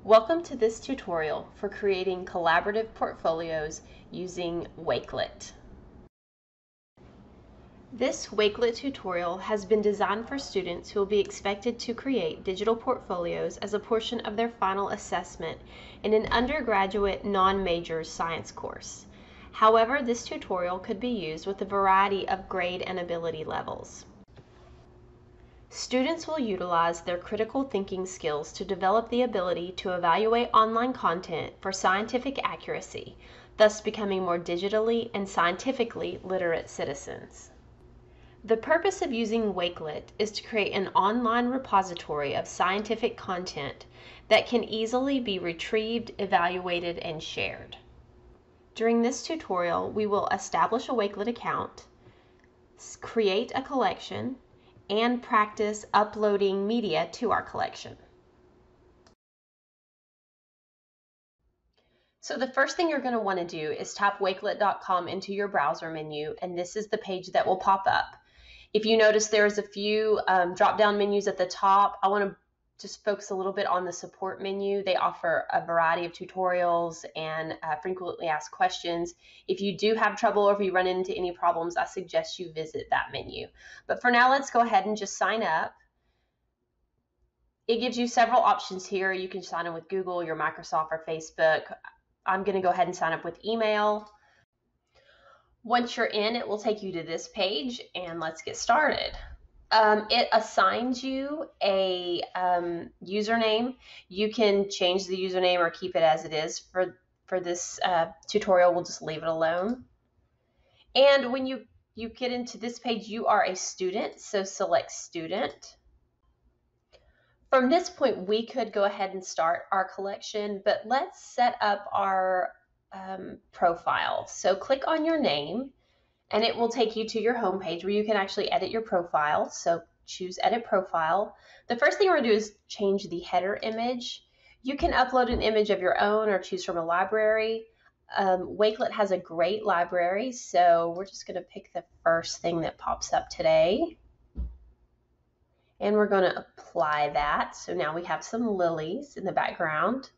Welcome to this tutorial for creating collaborative portfolios using Wakelet. This Wakelet tutorial has been designed for students who will be expected to create digital portfolios as a portion of their final assessment in an undergraduate non-major science course. However, this tutorial could be used with a variety of grade and ability levels. Students will utilize their critical thinking skills to develop the ability to evaluate online content for scientific accuracy, thus becoming more digitally and scientifically literate citizens. The purpose of using Wakelet is to create an online repository of scientific content that can easily be retrieved, evaluated, and shared. During this tutorial, we will establish a Wakelet account, create a collection, and practice uploading media to our collection. So the first thing you're going to want to do is type wakelet.com into your browser menu, and this is the page that will pop up. If you notice there's a few drop-down menus at the top, I want to just focus a little bit on the support menu. They offer a variety of tutorials and frequently asked questions. If you do have trouble or if you run into any problems, I suggest you visit that menu. But for now, let's go ahead and just sign up. It gives you several options here. You can sign in with Google, your Microsoft, or Facebook. I'm going to go ahead and sign up with email. Once you're in, it will take you to this page, and let's get started. It assigns you a username. You can change the username or keep it as it is. For this tutorial, we'll just leave it alone. And when you get into this page, you are a student, so select student. From this point, we could go ahead and start our collection, but let's set up our profile. So click on your name, and it will take you to your home page where you can actually edit your profile. So choose Edit Profile. The first thing we're going to do is change the header image. You can upload an image of your own or choose from a library. Wakelet has a great library, so we're just going to pick the first thing that pops up today. And we're going to apply that. So now we have some lilies in the background.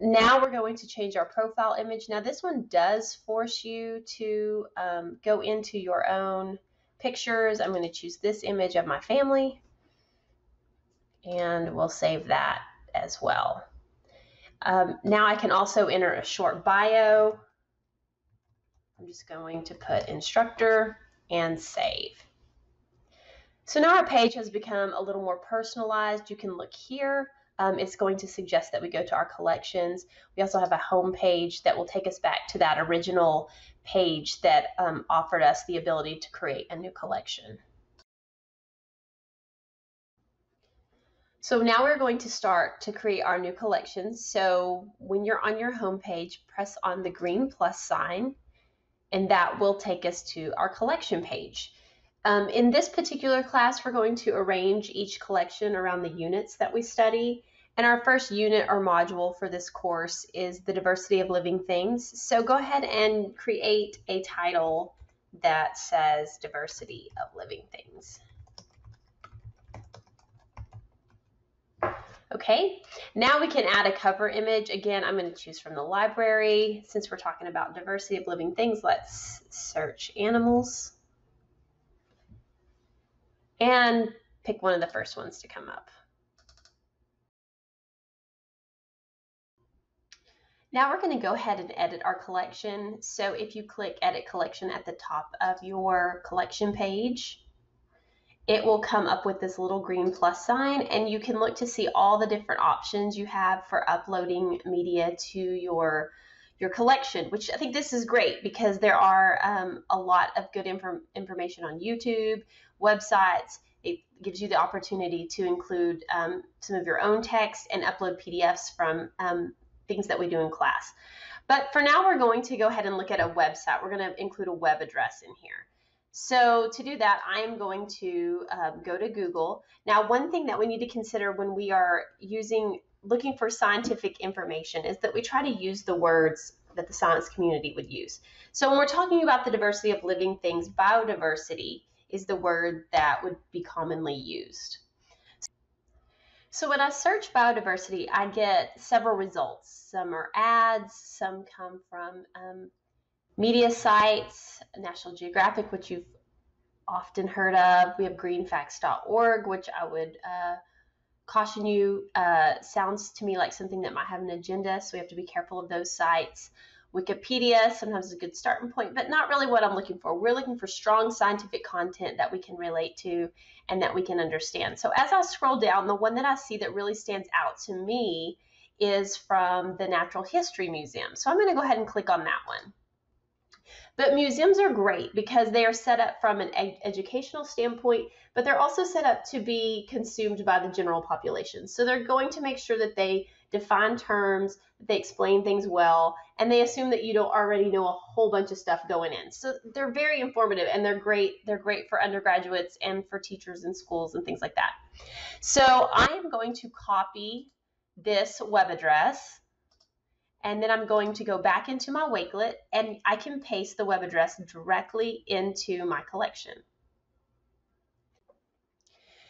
Now we're going to change our profile image. Now this one does force you to go into your own pictures. I'm going to choose this image of my family, and we'll save that as well. Now I can also enter a short bio. I'm just going to put instructor and save. So now our page has become a little more personalized. You can look here. It's going to suggest that we go to our collections. We also have a home page that will take us back to that original page that offered us the ability to create a new collection. So now we're going to start to create our new collection. So when you're on your home page, press on the green plus sign, and that will take us to our collection page. In this particular class, we're going to arrange each collection around the units that we study. And our first unit or module for this course is the diversity of living things. So go ahead and create a title that says diversity of living things. Okay, now we can add a cover image. Again, I'm going to choose from the library. Since we're talking about diversity of living things, let's search animals and pick one of the first ones to come up. Now we're going to go ahead and edit our collection. So if you click Edit Collection at the top of your collection page, it will come up with this little green plus sign, and you can look to see all the different options you have for uploading media to your collection, which I think this is great because there are a lot of good information on YouTube, websites. It gives you the opportunity to include some of your own text and upload PDFs from things that we do in class. But for now, we're going to go ahead and look at a website. We're going to include a web address in here. So to do that, I am going to go to Google. Now, one thing that we need to consider when we are looking for scientific information is that we try to use the words that the science community would use. So when we're talking about the diversity of living things, biodiversity is the word that would be commonly used. So when I search biodiversity, I get several results. Some are ads, some come from media sites, National Geographic, which you've often heard of. We have greenfacts.org, which I would caution you sounds to me like something that might have an agenda, so we have to be careful of those sites. Wikipedia sometimes is a good starting point, but not really what I'm looking for. We're looking for strong scientific content that we can relate to and that we can understand. So as I scroll down, the one that I see that really stands out to me is from the Natural History Museum. So I'm going to go ahead and click on that one. But museums are great because they are set up from an educational standpoint, but they're also set up to be consumed by the general population. So they're going to make sure that they define terms, that they explain things well, and they assume that you don't already know a whole bunch of stuff going in. So they're very informative and they're great. They're great for undergraduates and for teachers in schools and things like that. So I am going to copy this web address, and then I'm going to go back into my Wakelet and I can paste the web address directly into my collection.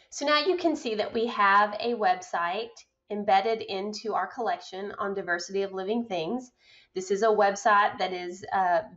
So now you can see that we have a website embedded into our collection on diversity of living things. This is a website that is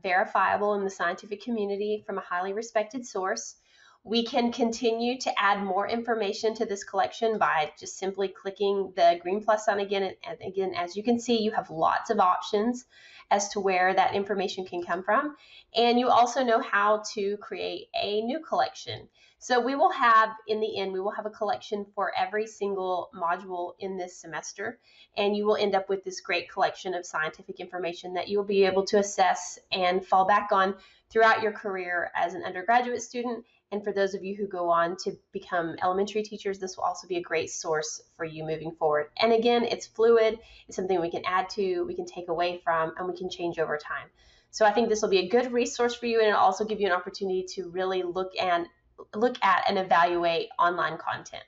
verifiable in the scientific community from a highly respected source. We can continue to add more information to this collection by just simply clicking the green plus sign again. And again, as you can see, you have lots of options as to where that information can come from. And you also know how to create a new collection. So we will have, in the end, we will have a collection for every single module in this semester, and you will end up with this great collection of scientific information that you will be able to assess and fall back on throughout your career as an undergraduate student. And for those of you who go on to become elementary teachers, this will also be a great source for you moving forward. And again, it's fluid. It's something we can add to, we can take away from, and we can change over time. So I think this will be a good resource for you, and it'll also give you an opportunity to really look at and evaluate online content.